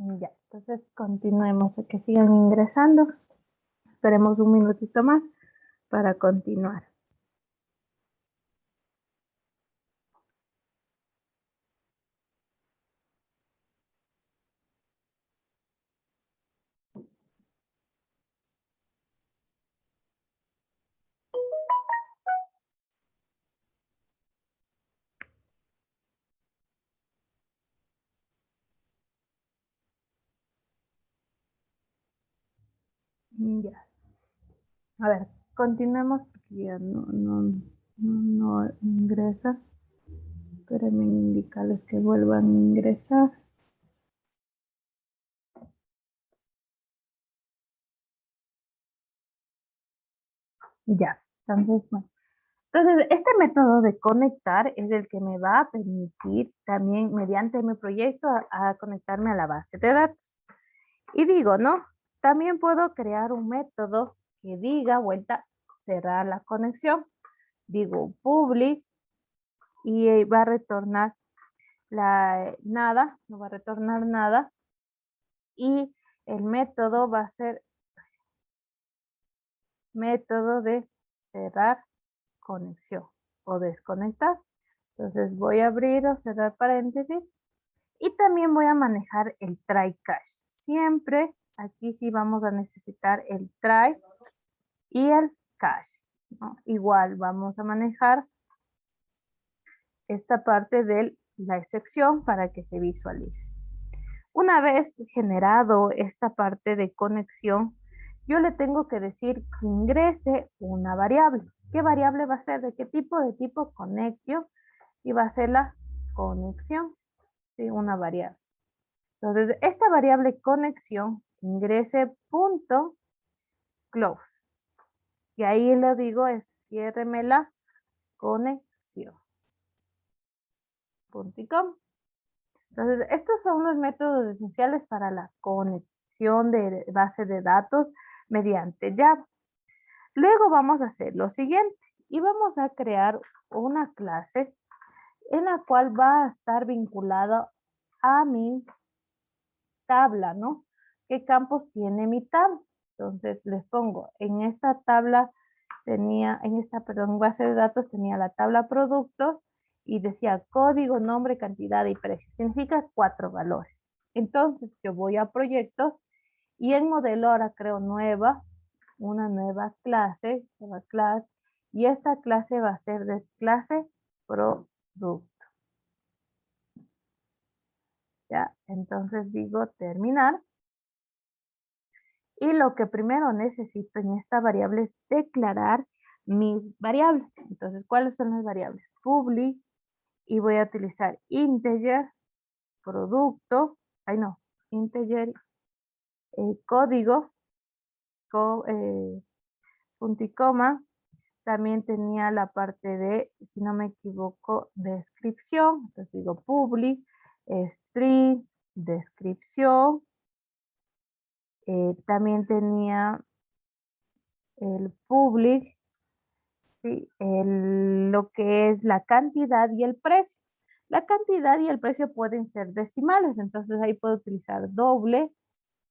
Ya, entonces continuemos a que sigan ingresando. Esperemos un minutito más para continuar. Ya. A ver, continuemos porque ya no ingresa. Espérenme indicarles que vuelvan a ingresar. Ya, entonces, bueno. Entonces, este método de conectar es el que me va a permitir también, mediante mi proyecto, a conectarme a la base de datos. Y digo, ¿no? También puedo crear un método que diga, vuelta, cerrar la conexión. Digo, public, y va a retornar nada, no va a retornar nada. Y el método va a ser método de cerrar conexión o desconectar. Entonces voy a abrir o cerrar paréntesis y también voy a manejar el try catch. Siempre aquí sí vamos a necesitar el try y el catch, ¿no? Igual vamos a manejar esta parte de la excepción para que se visualice. Una vez generado esta parte de conexión, yo le tengo que decir que ingrese una variable. ¿Qué variable va a ser? ¿De qué tipo? De tipo connection, y va a ser la conexión, ¿sí? Una variable. Entonces, esta variable conexión ingrese punto close. Y ahí le digo es ciérreme la conexión. .com. Entonces, estos son los métodos esenciales para la conexión de base de datos mediante Java. Luego vamos a hacer lo siguiente y vamos a crear una clase en la cual va a estar vinculada a mi tabla, ¿no? ¿Qué campos tiene mi tabla? Entonces les pongo, en esta tabla base de datos tenía la tabla productos y decía código, nombre, cantidad y precio. Significa 4 valores. Entonces yo voy a proyectos y en modelo ahora creo una nueva clase, y esta clase va a ser de clase producto. ¿Ya? Entonces digo terminar. Y lo que primero necesito en esta variable es declarar mis variables. Entonces, ¿cuáles son las variables? Public, y voy a utilizar integer, producto, integer, código, punto y coma. También tenía la parte de, si no me equivoco, descripción. Entonces digo public, string, descripción. También tenía el public, ¿sí? Lo que es la cantidad y el precio. La cantidad y el precio pueden ser decimales, entonces ahí puedo utilizar doble,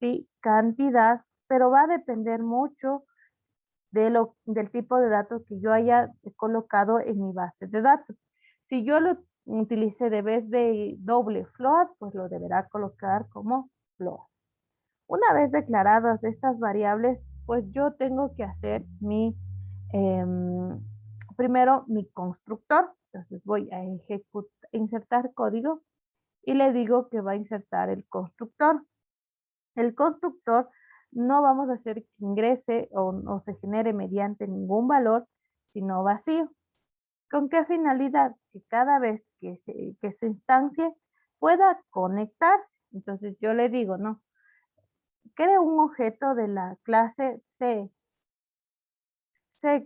¿sí? Cantidad, pero va a depender mucho del tipo de datos que yo haya colocado en mi base de datos. Si yo lo utilicé de vez de doble float, pues lo deberá colocar como float. Una vez declaradas estas variables, pues yo tengo que hacer primero mi constructor. Entonces voy a insertar código y le digo que va a insertar el constructor. El constructor no vamos a hacer que ingrese o se genere mediante ningún valor, sino vacío. ¿Con qué finalidad? Que cada vez que se instancie pueda conectarse. Entonces yo le digo, no, creo un objeto de la clase C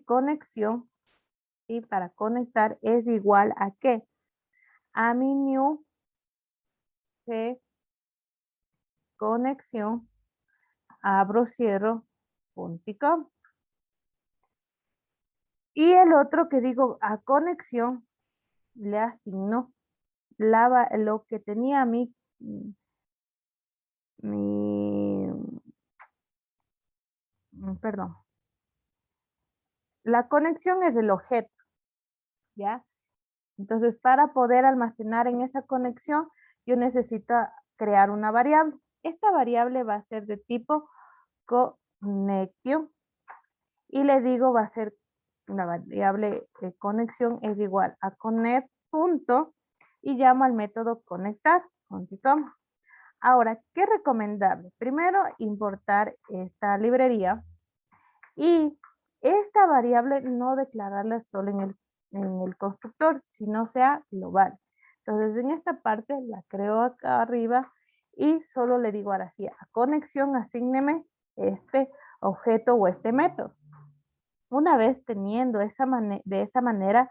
conexión, y para conectar es igual a ¿qué? A mi new C conexión, abro, cierro, .com. Y el otro que digo a conexión, le asigno lo que tenía mi, perdón, la conexión es el objeto, ¿ya? Entonces, para poder almacenar en esa conexión, yo necesito crear una variable. Esta variable va a ser de tipo connection y le digo va a ser una variable de conexión es igual a connect punto y llamo al método conectar, punto y coma. Ahora, ¿qué recomendable? Primero, importar esta librería y esta variable no declararla solo en el constructor, sino sea global. Entonces, en esta parte la creo acá arriba y solo le digo ahora sí, a conexión, asígneme este objeto o este método. Una vez teniendo de esa manera,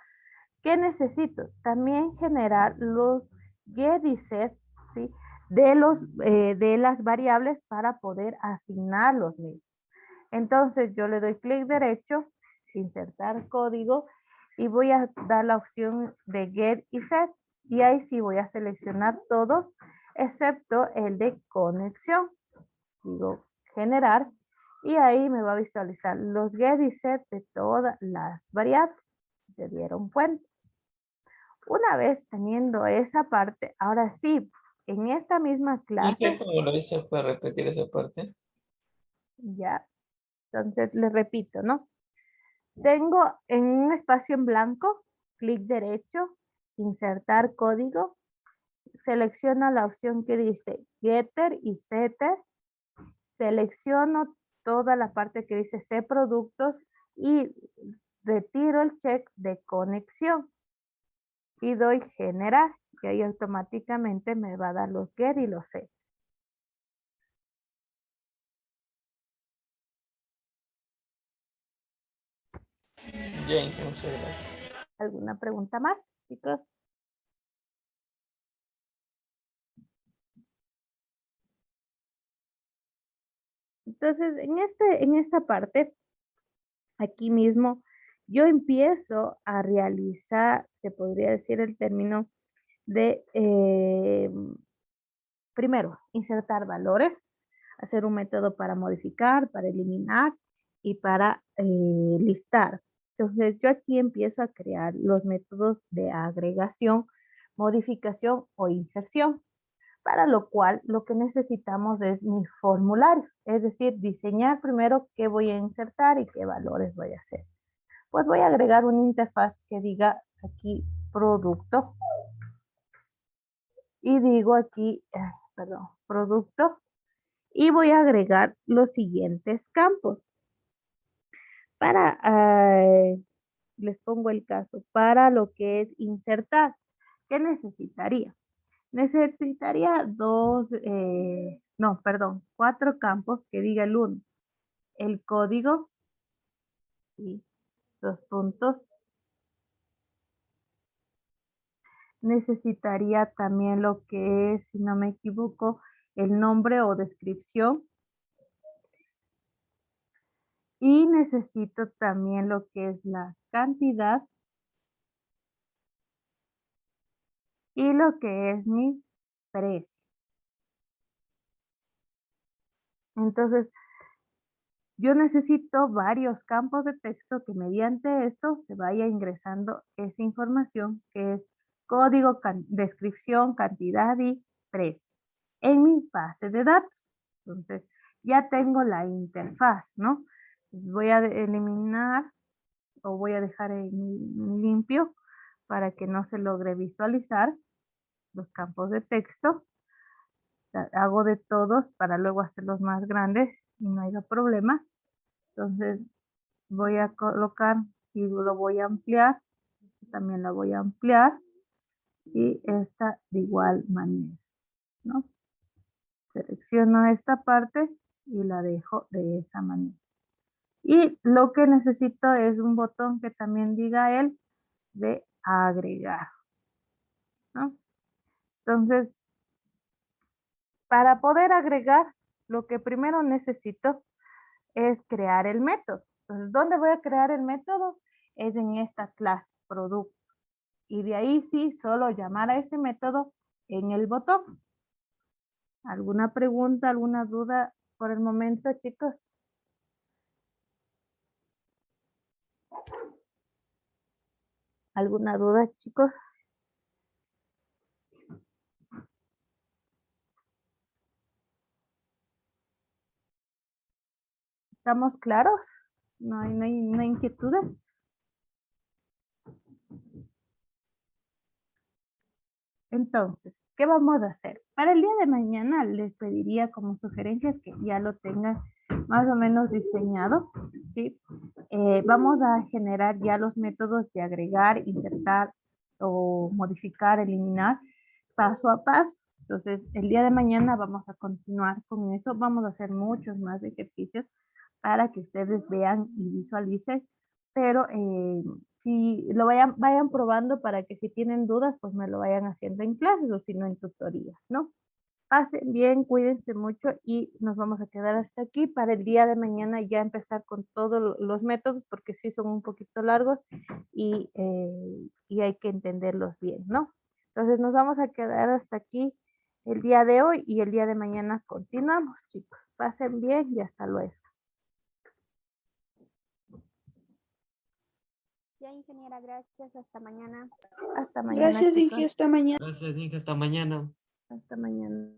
¿qué necesito? También generar los get y set, ¿sí? De las variables para poder asignar los mismos. Entonces yo le doy clic derecho, insertar código y voy a dar la opción de get y set. Y ahí sí voy a seleccionar todos excepto el de conexión. Digo generar y ahí me va a visualizar los get y set de todas las variables. ¿Se dieron cuenta? Una vez teniendo esa parte, ahora sí, en esta misma ¿Y qué clase, como lo dices para repetir esa parte? ya, entonces les repito, ¿no? Tengo en un espacio en blanco, clic derecho, insertar código, selecciono la opción que dice getter y setter, selecciono toda la parte que dice C productos y retiro el check de conexión y doy generar y ahí automáticamente me va a dar los get y los set. James, muchas gracias. ¿Alguna pregunta más, chicos? Entonces, en esta parte, aquí mismo, yo empiezo a realizar, se podría decir el término de, primero, insertar valores, hacer un método para modificar, para eliminar y para listar. Entonces, yo aquí empiezo a crear los métodos de agregación, modificación o inserción, para lo cual lo que necesitamos es mi formulario, es decir, diseñar primero qué voy a insertar y qué valores voy a hacer. Pues voy a agregar una interfaz que diga aquí producto y digo aquí, perdón, producto y voy a agregar los siguientes campos. Para, les pongo el caso, para lo que es insertar, ¿qué necesitaría? Necesitaría cuatro campos que diga el uno, el código y dos puntos. Necesitaría también lo que es, si no me equivoco, el nombre o descripción. Y necesito también lo que es la cantidad y lo que es mi precio. Entonces, yo necesito varios campos de texto que mediante esto se vaya ingresando esa información que es código, descripción, cantidad y precio en mi base de datos. Entonces, ya tengo la interfaz, ¿no? Voy a eliminar o voy a dejar en limpio para que no se logre visualizar los campos de texto. Hago de todos para luego hacerlos más grandes y no haya problema. Entonces voy a colocar y lo voy a ampliar. También la voy a ampliar y esta de igual manera, ¿no? Selecciono esta parte y la dejo de esa manera. Y lo que necesito es un botón que también diga el de agregar, ¿no? Entonces, para poder agregar, lo que primero necesito es crear el método. Entonces, ¿dónde voy a crear el método? Es en esta clase, producto. Y de ahí sí, solo llamar a ese método en el botón. ¿Alguna pregunta, alguna duda por el momento, chicos? ¿Alguna duda, chicos? ¿Estamos claros? ¿No hay inquietudes? Entonces, ¿qué vamos a hacer? Para el día de mañana les pediría como sugerencias que ya lo tengan más o menos diseñado, ¿sí? Vamos a generar ya los métodos de agregar, insertar o modificar, eliminar paso a paso. Entonces, el día de mañana vamos a continuar con eso. Vamos a hacer muchos más ejercicios para que ustedes vean y visualicen, pero si lo vayan probando para que si tienen dudas, pues me lo vayan haciendo en clases o si no en tutorías, ¿no? Pasen bien, cuídense mucho y nos vamos a quedar hasta aquí para el día de mañana ya empezar con todos los métodos porque sí son un poquito largos y hay que entenderlos bien, ¿no? Entonces nos vamos a quedar hasta aquí el día de hoy y el día de mañana continuamos, chicos. Pasen bien y hasta luego. Ya, ingeniera, gracias. Hasta mañana. Hasta mañana, Gracias, chicos. Inge, hasta mañana. Gracias, Inge. Hasta mañana. Hasta mañana.